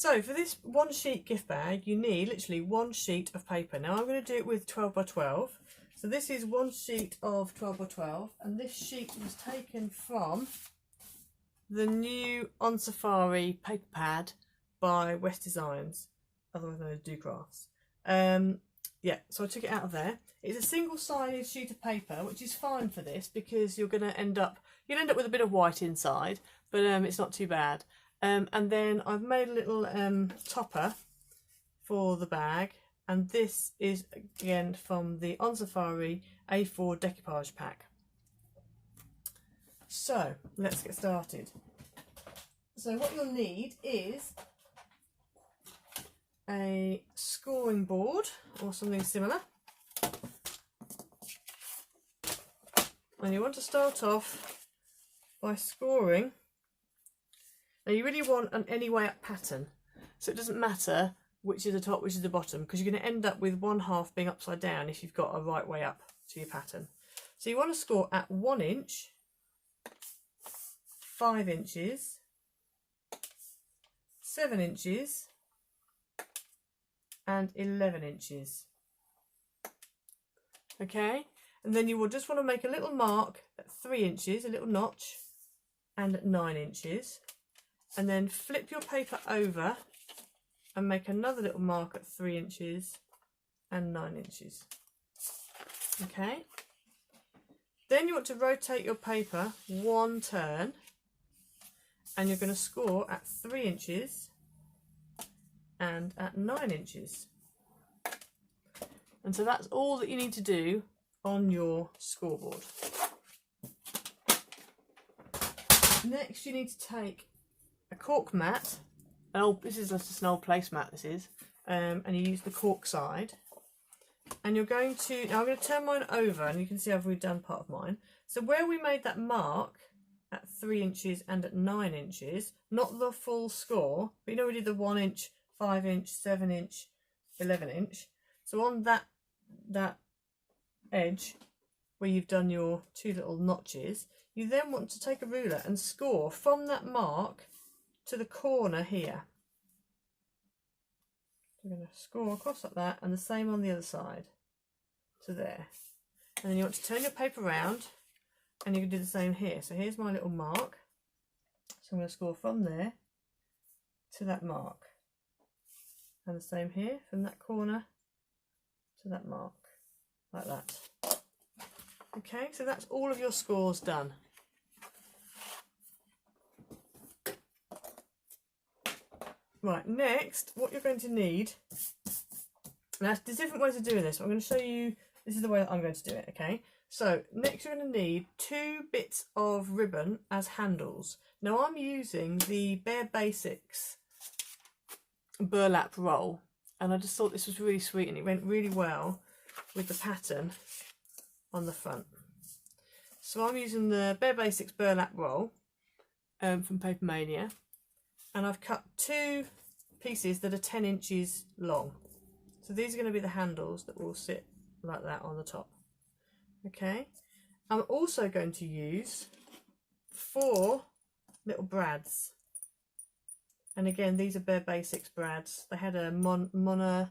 So for this one sheet gift bag, you need literally one sheet of paper. Now I'm going to do it with 12 by 12. So this is one sheet of 12 by 12, and this sheet was taken from the new On Safari paper pad by West Designs, otherwise known as Do Crafts. Yeah, so I took it out of there. It's a single-sided sheet of paper, which is fine for this because you'll end up with a bit of white inside, but it's not too bad. And then I've made a little topper for the bag, and this is again from the On Safari A4 decoupage pack. So let's get started. So what you'll need is a scoring board or something similar, and you want to start off by scoring. Now you really want an any way up pattern, so it doesn't matter which is the top, which is the bottom, because you're going to end up with one half being upside down if you've got a right way up to your pattern. So you want to score at 1 inch, 5 inches, 7 inches and 11 inches. Okay, and then you will just want to make a little mark at 3 inches, a little notch, and at 9 inches. And then flip your paper over and make another little mark at 3 inches and 9 inches. Okay, then you want to rotate your paper 1 turn, and you're going to score at 3 inches and at 9 inches. And so that's all that you need to do on your scoreboard. Next you need to take a cork mat. This is just an old placemat, this is, and you use the cork side, and you're going to, now I'm going to turn mine over and you can see I've redone part of mine. So where we made that mark at 3 inches and at 9 inches, not the full score, but you know we did the 1 inch, 5 inch, 7 inch, 11 inch. So on that edge where you've done your 2 little notches, you then want to take a ruler and score from that mark to the corner here. We're going to score across like that, and the same on the other side to there. And then you want to turn your paper around and you can do the same here. So here's my little mark. So I'm going to score from there to that mark. And the same here, from that corner to that mark, like that. Okay, so that's all of your scores done. Right, next, what you're going to need, now there's different ways of doing this, but I'm going to show you, this is the way that I'm going to do it, okay? So, next you're going to need 2 bits of ribbon as handles. Now I'm using the Bare Basics burlap roll, and I just thought this was really sweet and it went really well with the pattern on the front. So I'm using the Bare Basics burlap roll from Paper Mania. And I've cut 2 pieces that are 10 inches long. So these are going to be the handles that will sit like that on the top. Okay, I'm also going to use 4 little brads. And again, these are Bare Basics brads. They had a Mona,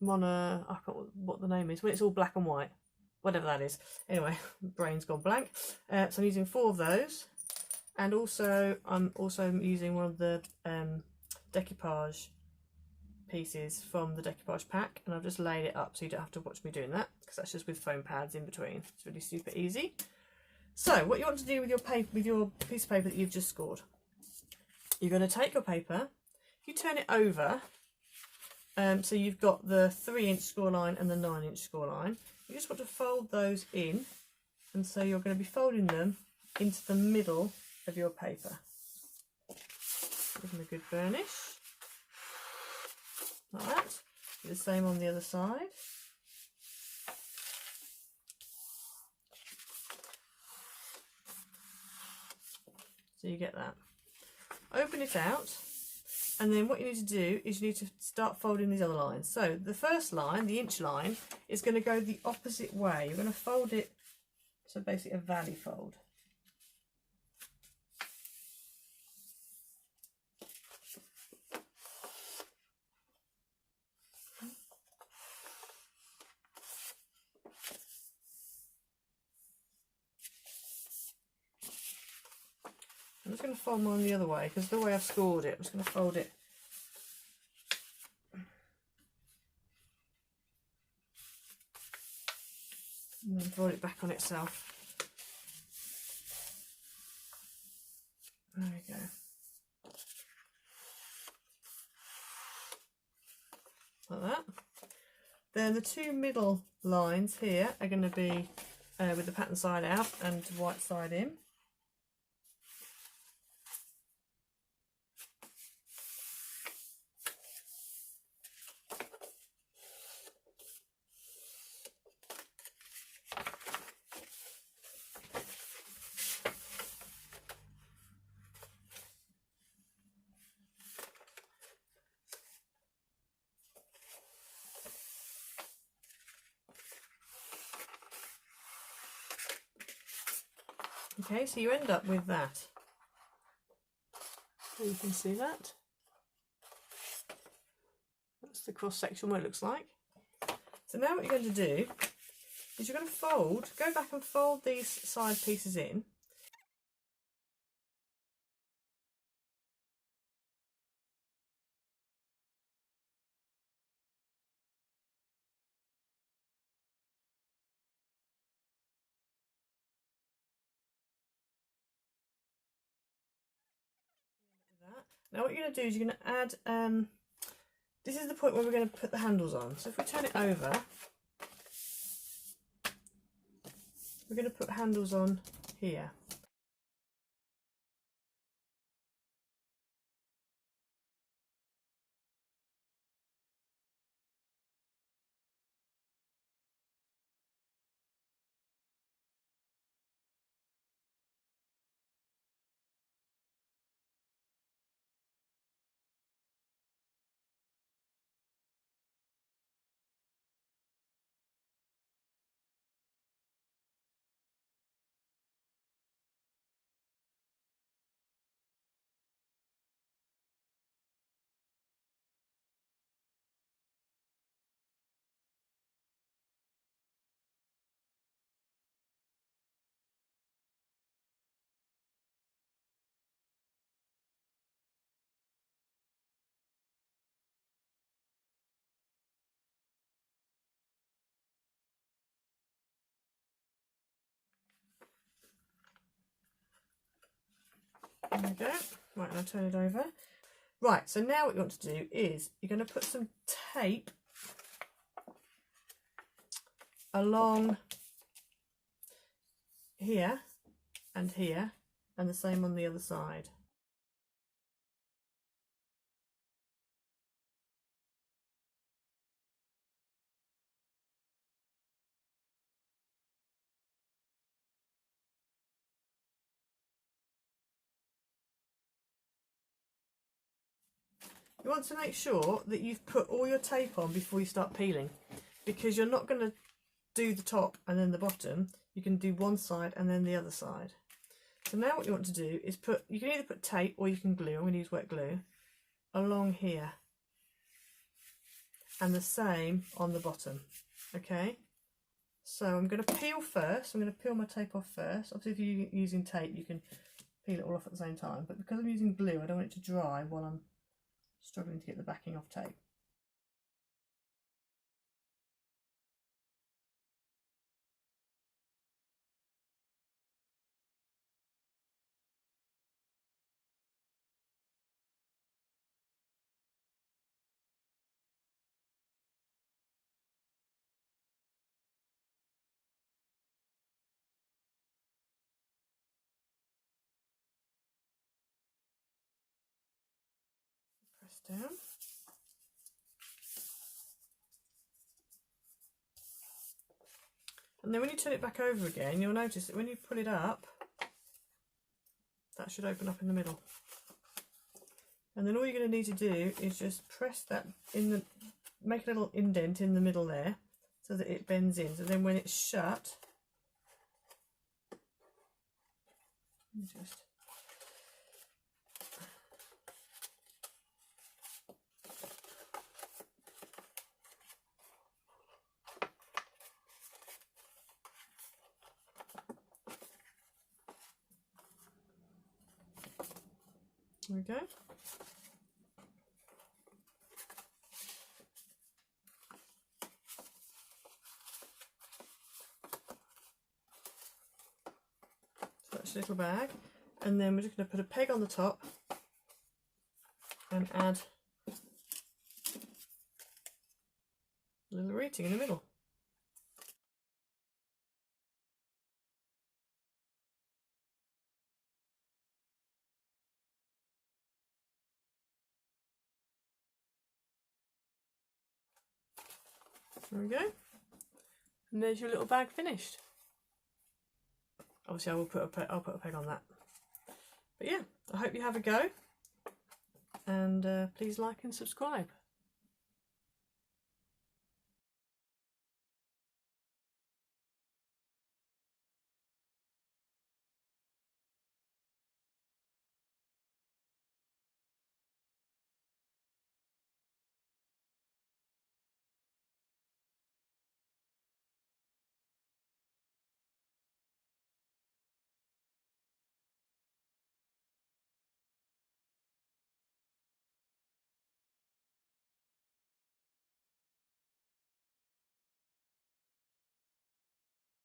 I can't remember what the name is, when it's all black and white, whatever that is. Anyway, brain's gone blank. So I'm using 4 of those. And also, I'm also using one of the decoupage pieces from the decoupage pack, and I've just laid it up so you don't have to watch me doing that, because that's just with foam pads in between. It's really super easy. So, what you want to do with your paper, with your piece of paper that you've just scored, you're going to take your paper, you turn it over, so you've got the 3 inch score line and the 9 inch score line. You just want to fold those in, and so you're going to be folding them into the middle of your paper. Give them a good burnish, like that. Do the same on the other side. So you get that. Open it out, and then what you need to do is you need to start folding these other lines. So the first line, the inch line, is going to go the opposite way. You're going to fold it, so basically a valley fold. I'm just going to fold mine the other way because the way I've scored it, I'm just going to fold it. And then fold it back on itself. There we go. Like that. Then the two middle lines here are going to be with the pattern side out and white side in. Okay, so you end up with that. So you can see that. That's the cross section what it looks like. So now what you're going to do is you're going to fold, go back and fold these side pieces in. Now what you're going to do is you're going to add, this is the point where we're going to put the handles on. So if we turn it over, we're going to put handles on here. There we go. Right, now turn it over. Right, so now what you want to do is you're going to put some tape along here and the same on the other side. You want to make sure that you've put all your tape on before you start peeling, because you're not going to do the top and then the bottom. You can do one side and then the other side. So now what you want to do is you can either put tape or you can glue, I'm going to use wet glue, along here. And the same on the bottom, okay? So I'm going to peel first, I'm going to peel my tape off first. Obviously if you're using tape you can peel it all off at the same time, but because I'm using glue I don't want it to dry while I'm struggling to get the backing off tape. Press down. And then when you turn it back over again, you'll notice that when you pull it up, that should open up in the middle. And then all you're going to need to do is just press that make a little indent in the middle there so that it bends in. So then when it's shut, just There we go. So that's a little bag, and then we're just going to put a peg on the top and add a little reeding in the middle. There we go. And there's your little bag finished. Obviously I'll put a peg on that. But yeah, I hope you have a go, and please like and subscribe.